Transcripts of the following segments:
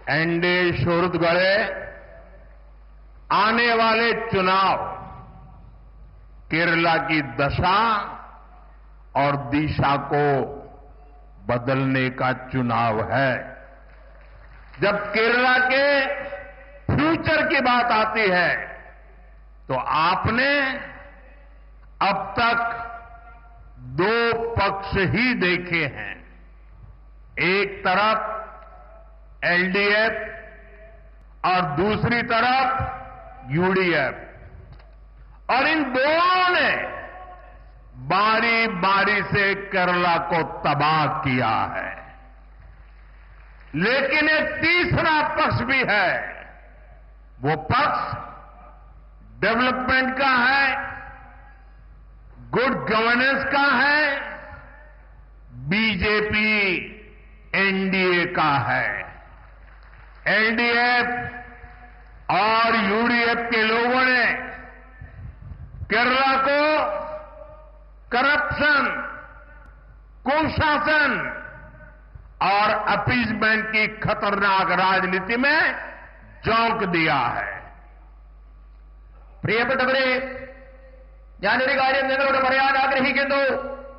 NDA शोरतगढ़े आने वाले चुनाव केरला की दशा और दिशा को बदलने का चुनाव है। जब केरला के फ्यूचर की बात आती है तो आपने अब तक दो पक्ष ही देखे हैं। एक तरफ एलडीएफ और दूसरी तरफ यूडीएफ, और इन दोनों ने बारी बारी से केरला को तबाह किया है। लेकिन एक तीसरा पक्ष भी है। वो पक्ष डेवलपमेंट का है, गुड गवर्नेंस का है, बीजेपी एनडीए का है। एलडीएफ और यूडीएफ के लोगों ने केरला को करप्शन, कुशासन और अपीजमेंट की खतरनाक राजनीति में झोंक दिया है। പ്രിയപ്പെട്ടവരെ, ഞാനൊരു കാര്യം നിങ്ങളോട് പറയാൻ ആഗ്രഹിക്കുന്നു.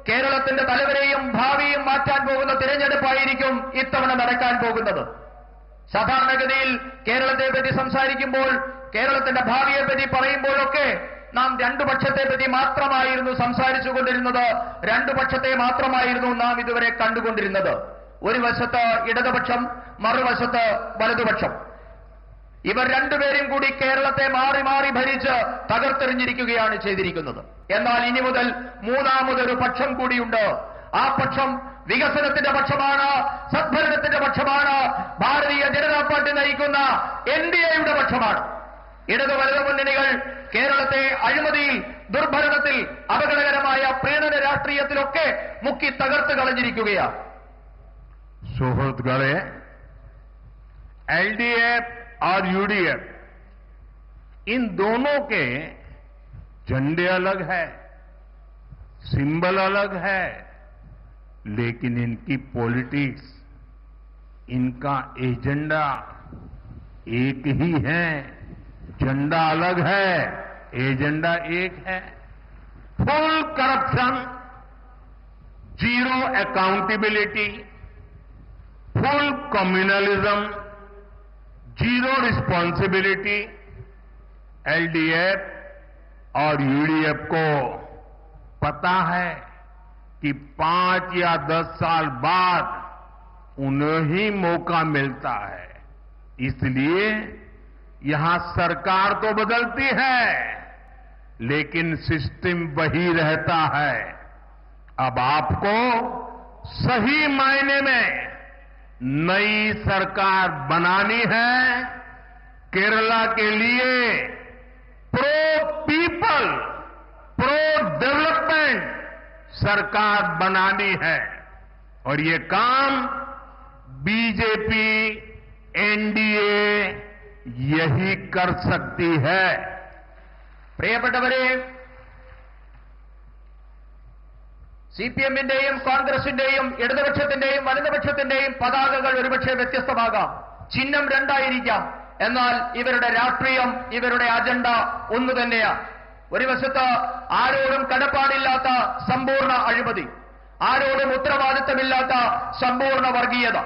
കേരളത്തിന്റെ തലവരെയും ഭാവിയും മാറ്റാൻ പോകുന്ന തിരഞ്ഞെടുപ്പായിരിക്കും ഇത്തവണ നടക്കാൻ പോകുന്നത്. സാധാരണഗതിയിൽ കേരളത്തെപ്പറ്റി സംസാരിക്കുമ്പോൾ, കേരളത്തിന്റെ ഭാവിയെപ്പറ്റി പറയുമ്പോഴൊക്കെ നാം രണ്ടു പക്ഷത്തെപ്പറ്റി മാത്രമായിരുന്നു സംസാരിച്ചുകൊണ്ടിരുന്നത്. രണ്ടു പക്ഷത്തെ മാത്രമായിരുന്നു നാം ഇതുവരെ കണ്ടുകൊണ്ടിരുന്നത്. ഒരു വശത്ത് ഇടതുപക്ഷം, മറുവശത്ത് വലതുപക്ഷം. ഇവർ രണ്ടുപേരും കൂടി കേരളത്തെ മാറി മാറി ഭരിച്ച് തകർത്തെറിഞ്ഞിരിക്കുകയാണ് ചെയ്തിരിക്കുന്നത്. എന്നാൽ ഇനി മുതൽ മൂന്നാമതൊരു പക്ഷം കൂടിയുണ്ട്. ആ പക്ഷം വികസനത്തിന്റെ പക്ഷമാണ്, സദ്ഭരണത്തിന്റെ പക്ഷമാണ്, ഭാരതീയ ജനതാ പാർട്ടി നയിക്കുന്ന എൻഡിഎയുടെ പക്ഷമാണ്. ഇടതു വലതു മുന്നണികൾ കേരളത്തെ അഴിമതിയിൽ, ദുർഭരണത്തിൽ, അപകടകരമായ പ്രീണന രാഷ്ട്രീയത്തിലൊക്കെ മുക്കി തകർത്ത് കളഞ്ഞിരിക്കുകയാണ്. സുഹൃത്തുക്കളെ, एलडीएफ और यूडीएफ, इन दोनों के झंडे अलग है, सिंबल अलग है, लेकिन इनकी पॉलिटिक्स, इनका एजेंडा एक ही है। झंडा अलग है, एजेंडा एक है। Full corruption, zero accountability, full communalism, zero responsibility. LDF और यूडीएफ को पता है कि 5 या 10 साल बाद उन्हें ही मौका मिलता है, इसलिए यहां सरकार तो बदलती है लेकिन सिस्टम वही रहता है। अब आपको सही मायने में नई सरकार बनानी है। केरला के लिए प्रो पीपल, प्रो डेवलपमेंट सरकार बनानी है, और ये काम बीजेपी, एनडीए यही कर सकती है। പ്രിയപ്പെട്ടവരെ, സിപിഎമ്മിന്റെയും കോൺഗ്രസിന്റെയും ഇടതുപക്ഷത്തിന്റെയും വലതുപക്ഷത്തിന്റെയും പതാകകൾ ഒരുപക്ഷെ വ്യത്യസ്തമാകാം, ചിഹ്നം രണ്ടായിരിക്കാം. എന്നാൽ ഇവരുടെ രാഷ്ട്രീയം, ഇവരുടെ അജണ്ട ഒന്നു തന്നെയാണ്. ഒരു വശത്ത് ആരോടും കടപ്പാടില്ലാത്ത സമ്പൂർണ്ണ അഴിമതി, ആരോടും ഉത്തരവാദിത്തമില്ലാത്ത സമ്പൂർണ്ണ വർഗീയത.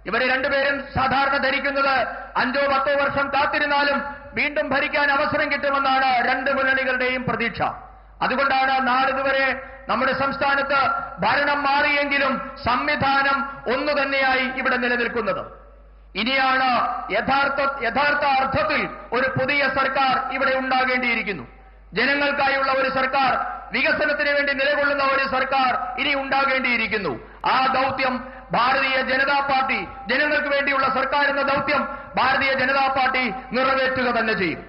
ഇവരെ രണ്ടുപേരും സാധാരണ ധരിക്കുന്നത് 5-10 വർഷം കാത്തിരുന്നാലും വീണ്ടും ഭരിക്കാൻ അവസരം കിട്ടുമെന്നാണ് രണ്ട് മുന്നണികളുടെയും പ്രതീക്ഷ. അതുകൊണ്ടാണ് നാളിതുവരെ നമ്മുടെ സംസ്ഥാനത്ത് ഭരണം മാറിയെങ്കിലും സംവിധാനം ഒന്നു തന്നെയായി ഇവിടെ നിലനിൽക്കുന്നത്. ഇനിയാണ് യഥാർത്ഥ അർത്ഥത്തിൽ ഒരു പുതിയ സർക്കാർ ഇവിടെ ഉണ്ടാകേണ്ടിയിരിക്കുന്നു. ജനങ്ങൾക്കായുള്ള ഒരു സർക്കാർ, വികസനത്തിന് വേണ്ടി നിലകൊള്ളുന്ന ഒരു സർക്കാർ ഇനി ഉണ്ടാകേണ്ടിയിരിക്കുന്നു. ആ ദൗത്യം ഭാരതീയ ജനതാ പാർട്ടി, ജനങ്ങൾക്ക് വേണ്ടിയുള്ള സർക്കാർ എന്ന ദൗത്യം ഭാരതീയ ജനതാ പാർട്ടി നിറവേറ്റുക തന്നെ ചെയ്യും.